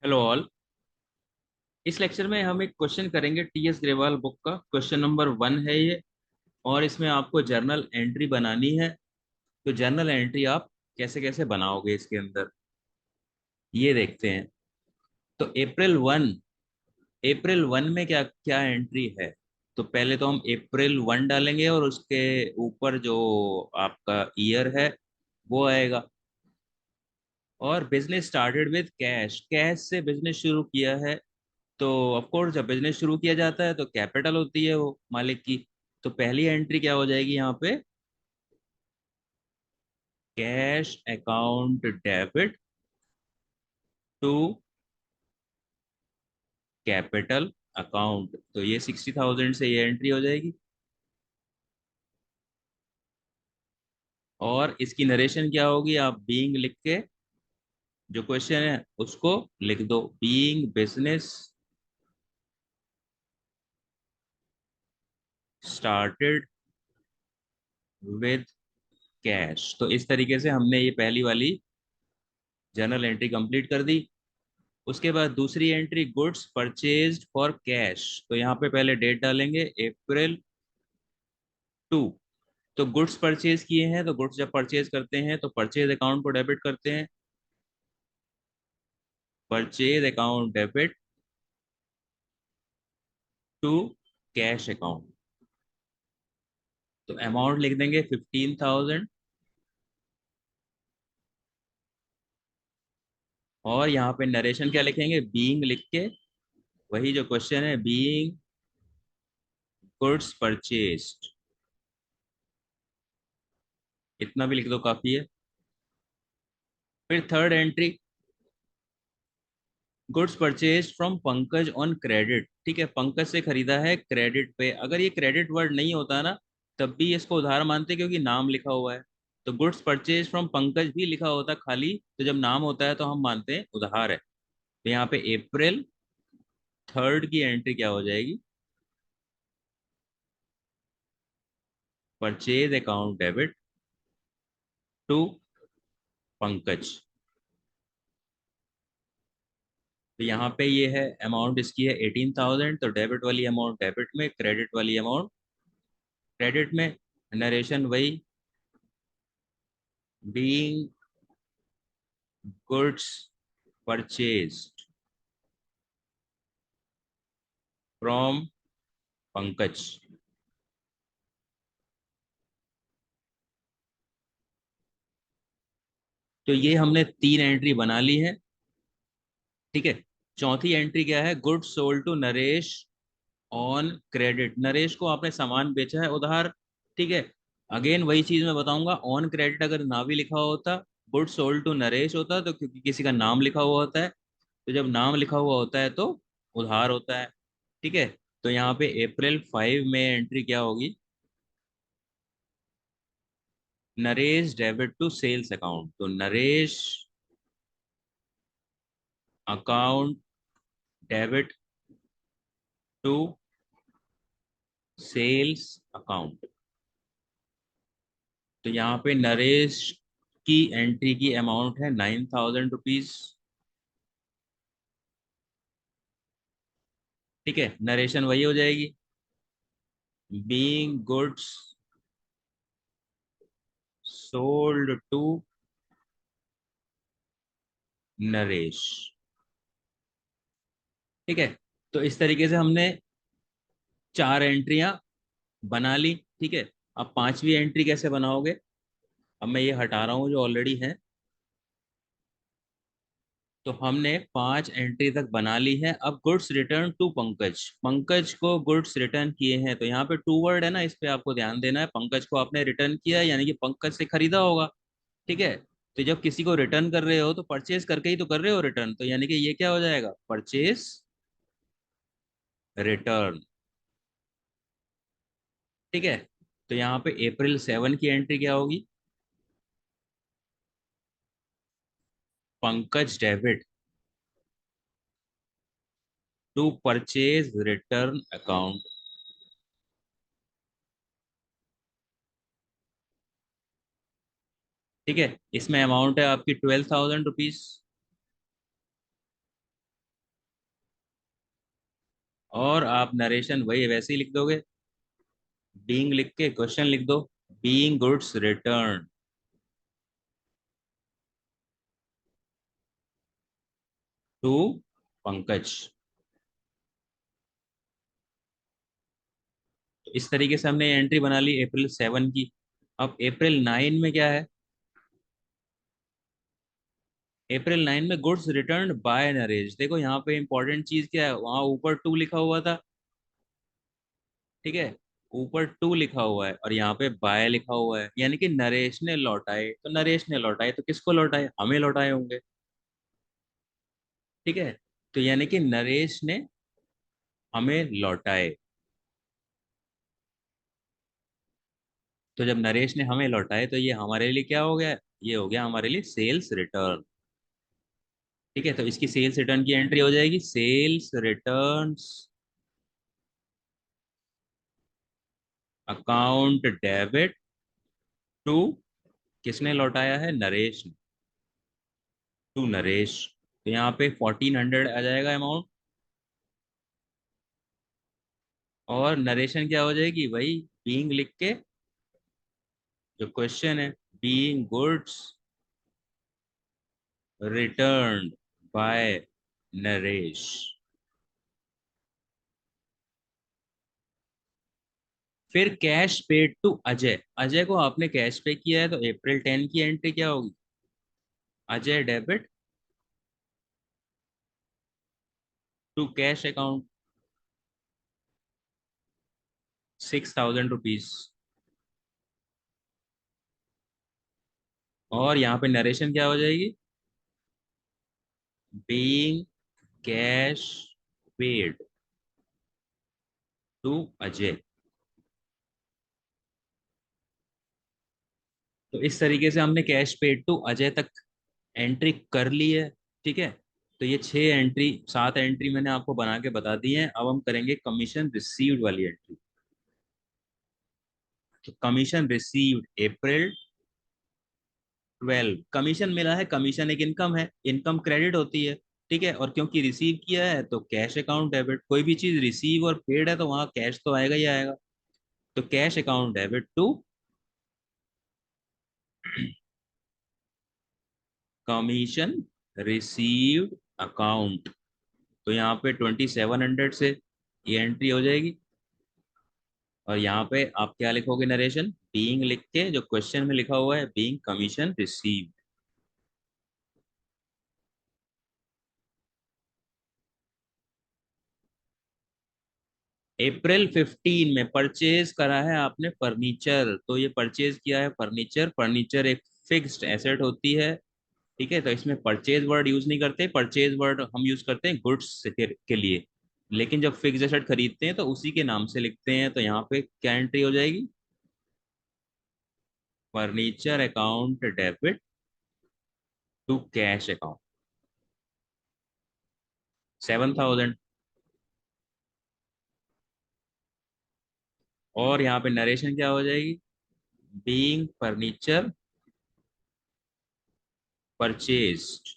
Hello all. इस lecture में हम एक क्वेश्चन करेंगे टीएस ग्रेवाल बुक का। क्वेश्चन नंबर 1 है ये। और इसमें आपको जर्नल एंट्री बनानी है। तो जर्नल एंट्री आप कैसे कैसे बनाओगे इसके अंदर, ये देखते हैं। तो अप्रैल 1 में क्या क्या एंट्री है। तो पहले तो हम अप्रैल 1 डालेंगे और उसके ऊपर जो आपका ईयर है वो आएगा। और business started with cash, cash से बिजनेस शुरू किया है। तो ऑफ कोर्स जब बिजनेस शुरू किया जाता है तो कैपिटल होती है वो मालिक की। तो पहली एंट्री क्या हो जाएगी यहाँ पे, cash account debit to capital account. तो ये 60,000 से ये एंट्री हो जाएगी। और इसकी नरेशन क्या होगी, आप बीइंग लिख के जो क्वेश्चन है उसको लिख दो, being business started with cash. तो इस तरीके से हमने ये पहली वाली जर्नल एंट्री कंप्लीट कर दी। उसके बाद दूसरी entry, goods purchased for cash. तो यहाँ पे पहले डेट डालेंगे अप्रैल 2। तो गुड्स परचेज किए हैं, तो गुड्स जब परचेज करते हैं तो परचेज अकाउंट को डेबिट करते हैं। Purchase account debit to cash account. तो अमाउंट लिख देंगे 15,000। और यहाँ पे नरेशन क्या लिखेंगे, बीइंग लिख के, वही जो क्वेश्चन है, बीइंग गुड्स परचेज्ड। इतना भी लिख दो, काफी है। फिर third entry, goods purchase from Pankaj on credit. ठीक है, पंकज से खरीदा है क्रेडिट पे। अगर ये क्रेडिट वर्ड नहीं होता ना तब भी इसको उधार मानते, क्योंकि नाम लिखा हुआ है। तो गुड्स परचेज फ्रॉम पंकज भी लिखा होता खाली, तो जब नाम होता है तो हम मानते हैं उधार है। तो यहाँ पे अप्रैल 3 की एंट्री क्या हो जाएगी, purchase account debit to Pankaj. तो यहाँ पे ये है, अमाउंट इसकी है 18,000। तो डेबिट वाली अमाउंट डेबिट में, क्रेडिट वाली अमाउंट क्रेडिट में। नरेशन वही, being goods purchased from Pankaj. तो ये हमने 3 एंट्री बना ली है। ठीक है। चौथी एंट्री क्या है, goods sold to Naresh on credit. Naresh को आपने सामान बेचा है उधार। ठीक है। अगेन वही चीज मैं बताऊंगा, ऑन क्रेडिट अगर ना भी लिखा होता, गुड्स सोल्ड टू नरेश होता, तो क्योंकि किसी का नाम लिखा हुआ होता है, तो जब नाम लिखा हुआ होता है तो उधार होता है। ठीक है। तो यहाँ पे अप्रैल 5 में एंट्री क्या होगी, Naresh debit to sales account. तो Naresh account debit to sales account. तो यहाँ पे नरेश की एंट्री की अमाउंट है 9,000 रुपीज। ठीक है, नरेशन वही हो जाएगी, being goods sold to Naresh. ठीक है। तो इस तरीके से हमने 4 एंट्रियां बना ली। ठीक है। अब पांचवी एंट्री कैसे बनाओगे, अब मैं ये हटा रहा हूँ जो ऑलरेडी है। तो हमने 5 एंट्री तक बना ली है। अब goods return to Pankaj, Pankaj को गुड्स रिटर्न किए हैं। तो यहाँ पे टू वर्ड है ना, इस पे आपको ध्यान देना है। पंकज को आपने रिटर्न किया है, यानी कि पंकज से खरीदा होगा। ठीक है। तो जब किसी को रिटर्न कर रहे हो तो परचेज करके ही तो कर रहे हो रिटर्न, तो यानी कि ये क्या हो जाएगा, परचेज रिटर्न। ठीक है। तो यहाँ पे अप्रैल 7 की एंट्री क्या होगी, Pankaj debit to purchase return account. ठीक है। इसमें अमाउंट है आपकी 12,000 रुपीज। और आप नरेशन वही वैसे ही लिख दोगे, बीइंग लिख के क्वेश्चन लिख दो, being goods return to Pankaj. तो इस तरीके से हमने एंट्री बना ली अप्रैल 7 की। अब अप्रैल 9 में क्या है? अप्रैल 9 में गुड्स रिटर्न बाय नरेश। देखो यहाँ पे इंपॉर्टेंट चीज क्या है, वहां ऊपर 2 लिखा हुआ था, ठीक है, ऊपर 2 लिखा हुआ है और यहाँ पे बाय लिखा हुआ है, यानी कि नरेश ने लौटाए। तो नरेश ने लौटाए तो किसको लौटाए? हमें लौटाए होंगे, ठीक है। तो यानी कि नरेश ने हमें लौटाए। तो जब नरेश ने हमें लौटाए तो ये हमारे लिए क्या हो गया? ये हो गया हमारे लिए सेल्स रिटर्न, ठीक है। तो इसकी सेल्स रिटर्न की एंट्री हो जाएगी, sales returns account debit to, किसने लौटाया है? नरेश ने, टू नरेश। तो यहाँ पे 1400 आ जाएगा अमाउंट, और नरेशन क्या हो जाएगी? वही बीइंग लिख के जो क्वेश्चन है, being goods returned by Naresh. फिर cash paid to Ajay, Ajay को आपने कैश पे किया है तो अप्रैल 10 की एंट्री क्या होगी? Ajay debit to cash account 6000 rupees. और यहाँ पे नरेशन क्या हो जाएगी? Being cash paid to Ajay. तो इस तरीके से हमने कैश पेड टू अजय तक एंट्री कर ली है, ठीक है। तो ये 6 एंट्री 7 एंट्री मैंने आपको बना के बता दी है। अब हम करेंगे कमीशन रिसीव्ड वाली एंट्री। तो कमीशन रिसीव्ड अप्रैल 12, कमीशन मिला है, कमीशन एक इनकम है, इनकम क्रेडिट होती है, ठीक है। और क्योंकि रिसीव किया है तो कैश अकाउंट डेबिट, कोई भी चीज रिसीव और पेड है तो वहां कैश तो आएगा ही आएगा। तो cash account debit to commission received account. तो यहाँ पे 2700 से ये एंट्री हो जाएगी। और यहाँ पे आप क्या लिखोगे? नरेशन बीइंग लिख के जो क्वेश्चन में लिखा हुआ है, बीइंग कमीशन रिसीव्ड। अप्रैल 15 में परचेज करा है आपने फर्नीचर, तो ये परचेज किया है फर्नीचर। फर्नीचर एक फिक्स्ड एसेट होती है, ठीक है। तो इसमें परचेज वर्ड यूज नहीं करते, परचेज वर्ड हम यूज करते हैं गुड्स के लिए। लेकिन जब फिक्स एसेट खरीदते हैं तो उसी के नाम से लिखते हैं। तो यहाँ पे क्या एंट्री हो जाएगी? Furniture account debit to cash account 7000। और यहाँ पे नरेशन क्या हो जाएगी? बीइंग फर्नीचर परचेज्ड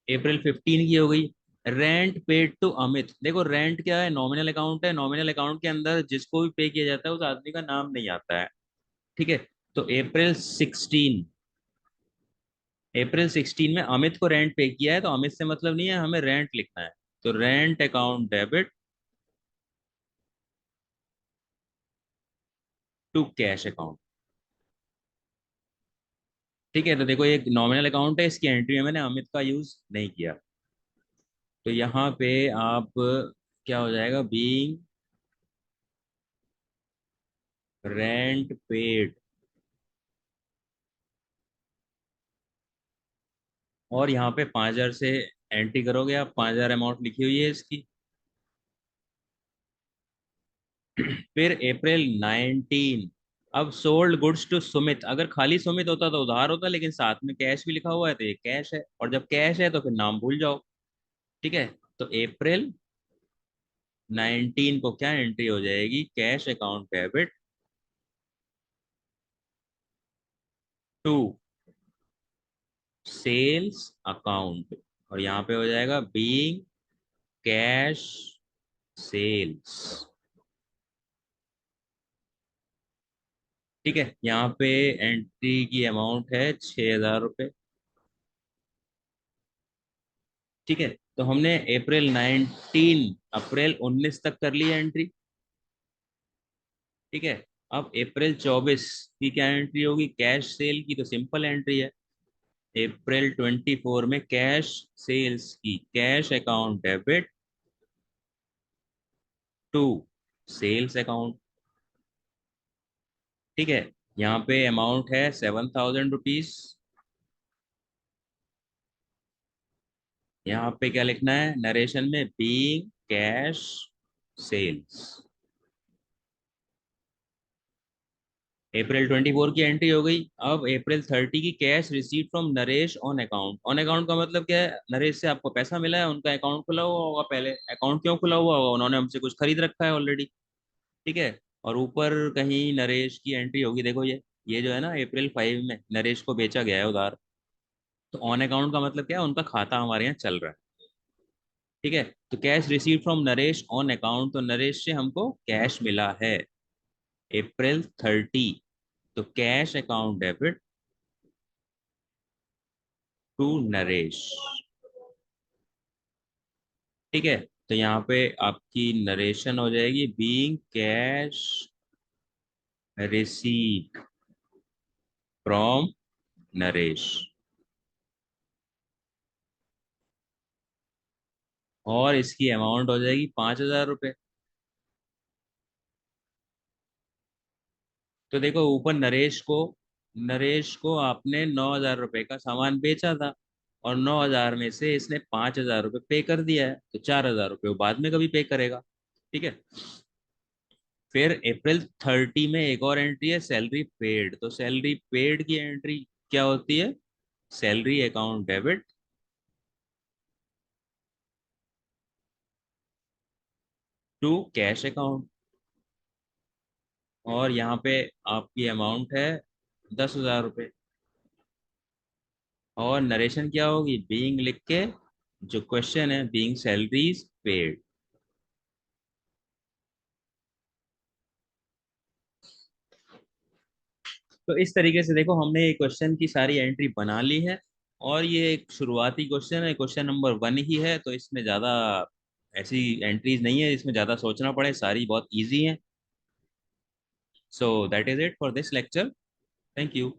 अप्रैल 15 की हो गई। रेंट पेड टू अमित, देखो रेंट क्या है? नॉमिनल अकाउंट है, नॉमिनल अकाउंट के अंदर जिसको भी पे किया जाता है उस आदमी का नाम नहीं आता है, ठीक है। तो अप्रैल 16 में अमित को रेंट पे किया है तो अमित से मतलब नहीं है, हमें रेंट लिखना है। तो rent account debit to cash account, ठीक है। तो देखो ये नॉमिनल अकाउंट है, इसकी एंट्री में मैंने अमित का यूज नहीं किया। तो यहाँ पे आप क्या हो जाएगा? Being rent paid. और यहाँ पे 5000 से एंट्री करोगे आप, 5000 अमाउंट लिखी हुई है इसकी। फिर अप्रैल 19, अब सोल्ड गुड्स टू सुमित। अगर खाली सुमित होता तो उधार होता, लेकिन साथ में कैश भी लिखा हुआ है तो ये कैश है, और जब कैश है तो फिर नाम भूल जाओ, ठीक है। तो अप्रैल 19 को क्या एंट्री हो जाएगी? Cash account debit to sales account और यहाँ पे हो जाएगा बीइंग कैश सेल्स। ठीक है, यहाँ पे एंट्री की अमाउंट है 6,000 रुपये। ठीक है, तो हमने अप्रैल 19 तक कर ली है एंट्री। ठीक है, अब अप्रैल 24 की क्या एंट्री होगी? कैश सेल की तो सिंपल एंट्री है। अप्रैल 24 में कैश सेल्स की cash account debit to sales account. ठीक है, यहाँ पे अमाउंट है 7,000 रुपीज। यहाँ पे क्या लिखना है नरेशन में? Being cash sales. अप्रैल 24 की एंट्री हो गई। अब अप्रैल 30 की cash receive from Naresh on account. On account का मतलब क्या है? नरेश से आपको पैसा मिला है, उनका अकाउंट खुला हुआ होगा। पहले अकाउंट क्यों खुला हुआ होगा? उन्होंने हमसे कुछ खरीद रखा है ऑलरेडी। ठीक है, और ऊपर कहीं नरेश की एंट्री होगी। देखो ये जो है ना, अप्रैल 5 में नरेश को बेचा गया है उधार। तो ऑन अकाउंट का मतलब क्या है? उनका खाता हमारे यहाँ चल रहा है। ठीक है, तो cash receive from Naresh on account, तो नरेश से हमको कैश मिला है अप्रैल 30। तो cash account debit to Naresh. ठीक है, तो यहाँ पे आपकी नरेशन हो जाएगी being cash received from Naresh. और इसकी अमाउंट हो जाएगी 5,000 रुपये। तो देखो ऊपर नरेश को आपने 9,000 रुपये का सामान बेचा था, और 9,000 में से इसने 5,000 रुपये पे कर दिया है, तो 4,000 रुपये वो बाद में कभी पे करेगा। ठीक है, फिर अप्रैल 30 में एक और एंट्री है सैलरी पेड। तो सैलरी पेड की एंट्री क्या होती है? Salary account debit to cash account. और यहाँ पे आपकी अमाउंट है 10,000 रुपये। और नरेशन क्या होगी? बीइंग लिख के, जो क्वेश्चन है बीइंग सैलरीज पेड। तो इस तरीके से देखो हमने ये क्वेश्चन की सारी एंट्री बना ली है। और ये एक शुरुआती क्वेश्चन है, क्वेश्चन नंबर 1 ही है, तो इसमें ज़्यादा ऐसी एंट्रीज नहीं है इसमें ज़्यादा सोचना पड़े, सारी बहुत इजी हैं। So that is it for this lecture. Thank you.